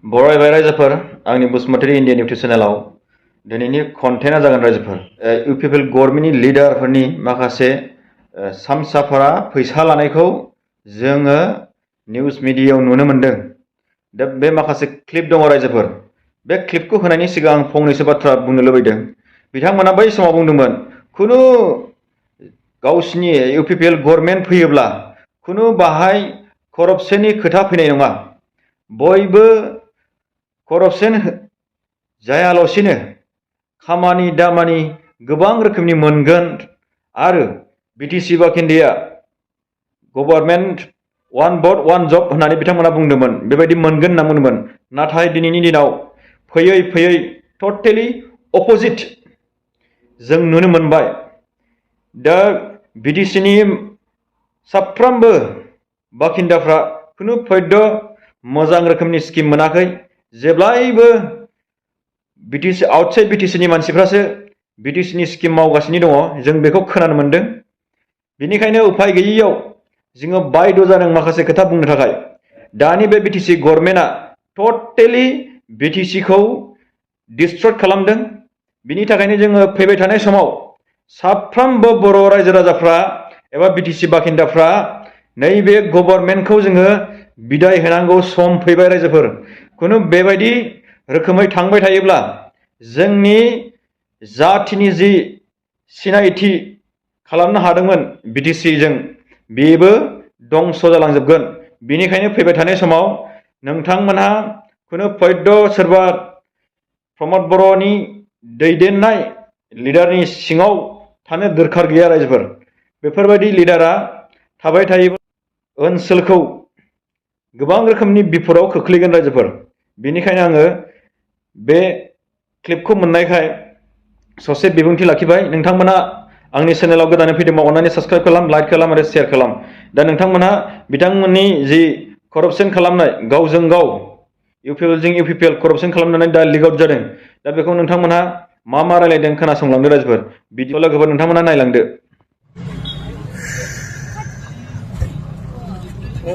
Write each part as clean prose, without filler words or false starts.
बरायबाय रायजोफोर आंनि Basumatary Indian YouTube चेनेलाव दिनैनि कन्टेन्टआ जागोन रायजोफोर इउपिपिएल गभर्नमेन्टनि लिडारफोरनि माखासे सामसाफोरा फैसा लानायखौ जोङो निउज मिडियायाव नुनो मोनदों। दा बे माखासे क्लिप दङ रायजोफोर, बे क्लिपखौ होनायनि सिगां आं फंनैसो बाथ्रा बुंनो लुबैदों। बिथांमोना बै समाव बुंदोंमोन खुनु गावसिनि इउपिपिएल गभर्नमेन्ट फैयोब्ला खुनु बाहाय करपसननि खोथा फैनाय नङा, बयबो करपसन जायाल'सिनो खामानि दामानि गोबां रोखोमनि मोनगोन आरो बिटिसि बाखिन्दाया गभर्नमेन्ट वान भट वान जब होननानै बिथांमोना बुंदोंमोन, बेबायदि मोनगोन होनना बुंदोंमोन। नाथाय दिनैनि दिनाव फैयै फैयै टटेलि अपोजिट जों नुनो मोनबाय। दा बिटिसिनि साफ्रोमबो बाखिन्दाफ्रा खुनु फैद मोजां रोखोमनि स्किम मोनाखै। जेब्लायबो बिटिसि आउटसाइड बिटिसिनि मानसिफ्रासो बिटिसिनि स्किम मावगासिनो दङ, जों बेखौ खोनानो मोनदों। बेनिखायनो उफाय गैयैयाव जोङो बायद' जादों माखासे खोथा बुंनो थाखाय। दानि बे बिटिसि गभर्नमेन्टआ टटेलि बिटिसिखौ डिस्ट्रय खालामदों। बिनि थाखायनो जोङो फैबाय थानाय समाव साफ्रोमबो बर' रायजो राजाफ्रा एबा बिटिसि बाखिन्दाफ्रा नैबे गभर्नमेन्टखौ जोङो बिदाय होनांगौ सम फैबाय रायजोफोर। खुनु बेबायदि रोखोमै थांबाय थायोब्ला जोंनि जाथिनि जि सिनायथि खालामनो हादोंमोन बिटिसिजों, बेबो दंस जालांजोबगोन। बेनिखायनो फैबाय थानाय समाव नोंथांमोनहा खुनु फैद सोरबा प्रमद बर'नि दैदेननाय लिडारनि सिङाव थानो दरखार गैया रायजोफोर। बेफोरबायदि लिडारा थाबाय थायोब्ला ओनसोलखौ गोबां रोखोमनि बिपदआव खोख्लैगोन रायजोफोर। बेनिखायनो आङो बे क्लिपखौ मोननायखाय ससे बिबुंथि लाखिबाय। नोंथांमोना आंनि चेनेलाव गोदानै फैदोंबा अन्नानै साबस्क्राइब खालाम, लाइक खालाम आरो शेयार खालाम। दा नोंथांमोनहा बिथांमोननि जि करपसन खालामनाय, गावजों गाव इउपिपिएलजों इउपिपिएल करपसन खालामनानै दा लिक आउट जादों, दा बेखौ नोंथांमोनहा मा मा रायलायदों खोनासंलांदो रायजोफोर। भिडिअ लोगोफोर नोंथांमोनहा नायलांदो।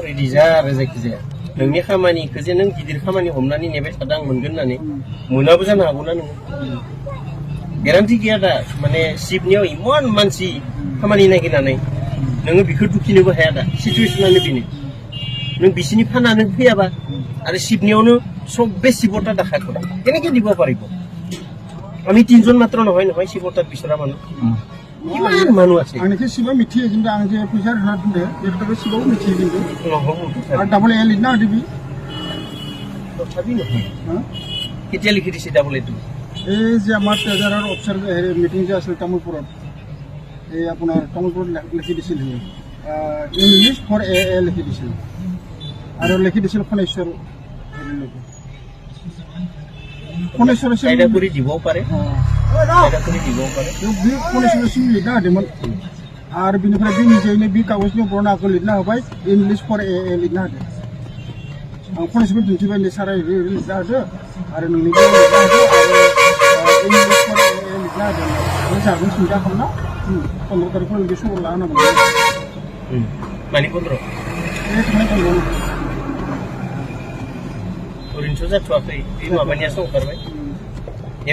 रेडि जा आरो जायखिजाया नोंनि खामानिखौ जे नों गिदिर खामानि हमनानै नेबाय थादों आं मोनगोन होननानै, मोनाबो जानो हागौना नोङो। गेरान्टि गैया दा, माने सिपनियाव इमान मानसि खामानि नागिरनानै नोङो बेखौ दुखिनोबो हाया। दा सिचुवेसनानो बेनो, नों बिसिनि फानानो फैयाबा आरो सिपनियावनो सबे सिबता देखाखरा কেনেকে দিব পাৰিব। আমি তিনজন মাত্ৰ নহয় নহয় শিৱতাত বিচৰা মানুহ ইমান মানুহ আছে। আনকি শিৱ মিঠিয়ে কিন্তু আন যে পইচা ধৰা দিলে এইটো শিৱও মিঠিয়ে কিন্তু আৰু ডাবল এ লিখনা দিবি তথাপি নহয়। কেতিয়া লিখি দিছে ডাবল এটো? এই যে আমাৰ ট্ৰেজাৰৰ অফিচাৰ মিটিং যে আছিল তামুলপুৰত, এই আপোনাৰ তামুলপুৰত লিখি দিছিল ইংলিছ ফৰ এ এ লিখি দিছিল আৰু লিখি দিছিল খনেশ্বৰ খনেশ্বৰ চাইডা কৰি দিবও পাৰে, চাইডা কৰি দিবও পাৰে। খনেশ্বৰ সিং লিখা होदोंमोन आरो बिनिफ्राय बे निजेनो बे कागजनि बरनाखौ लिरना होबाय इंलिश फर ए ए लिरना होदों। आं खनेश्वरखौ दिन्थिबाय सारा लिरना होदो आरो नोंनि लिरना होदो आरो इंलिश फर ए ए लिरना होदों। आं जागोन सिन्था खालामना 15 तारिखआव बे सबर लाना मोनगोन। मानि 15? ए थांनाय 15। ओरैनोथ' जाथ'वाखै, बे माबानियासो ओंखारबाय।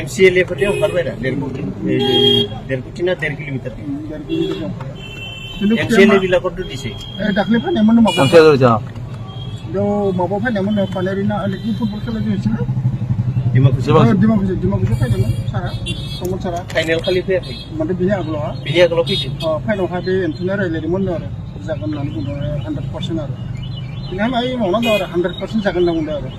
एमसिएलए फोरनि ओंखारबाय दा 1.5 कोटी ना 1.5 किलोमिटार। एमसिएलए बिलाखौथ' दिसे दाख्लै फायनायमोन माबा बेयाव माबा फायनायमोन पानेरिना अलरेडि फुटबल खेला जोंसो दिमाकुसि फायदोंमोन सारा समल सारा। फाइनाल खालि फैयाखै माने बिनि आगोलाव फैदों। फाइनालहा बे एन्थनिया रायलायदोंमोन आरो जागोन होननानै बुंदों 100% आरो बिनिखायनो आइ मावना दं आरो 100% जागोन होनना बुंदों आरो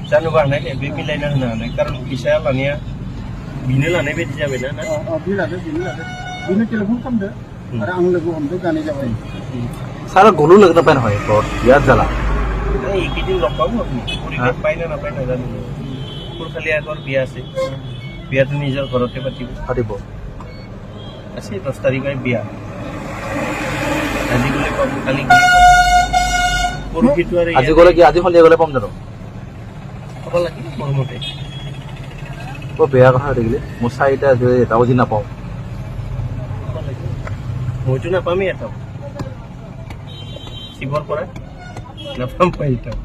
जानोबो हानाय बे मिलायना होनो हानाय, कारन फैसा लानाया बिनो लानाय बायदि जाबायना ना। बे लादो बिनो टेलिफन खालामदो आरो आं लोगो हमदो गानै जाबाय। सारा गलो लगना पान হয় বহুত ইয়াত জ্বালা এইকেইদিন লগ পাম আপুনি পৰিৱেশ পাই না নাপায় নাজানো। খালি আগৰ বিয়া আছে, বিয়াটো নিজৰ ঘৰতে পাতিব আছে। 10 তাৰিখে বিয়া, আজি গ'লে পাব, কালি গ'লে পাব, পৰহিটো আৰু আজি গ'লে কি আজি সন্ধিয়া গ'লে পাম জানো? পাব লাগে মোৰ মতে। বৰ বেয়া কথা দেখিলে মোৰ চাৰিটা এটা বুজি নাপাওঁ। মইতো নাপামেই এটাও শিৱৰ পৰা নাপাম পাই এটাও।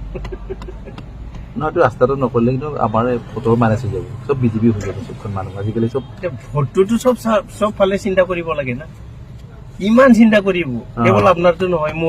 নহয় এইটো ৰাস্তাটো নকৰিলে কিন্তু আমাৰ ভোটৰ মাইনাছ হৈ যাব চব বিজেপি হৈ যাব চবখন মানুহ আজিকালি চব ভোটটোতো চব ফালে চিন্তা কৰিব লাগে না ইমান চিন্তা কৰিব কেৱল আপোনাৰতো নহয় মোৰো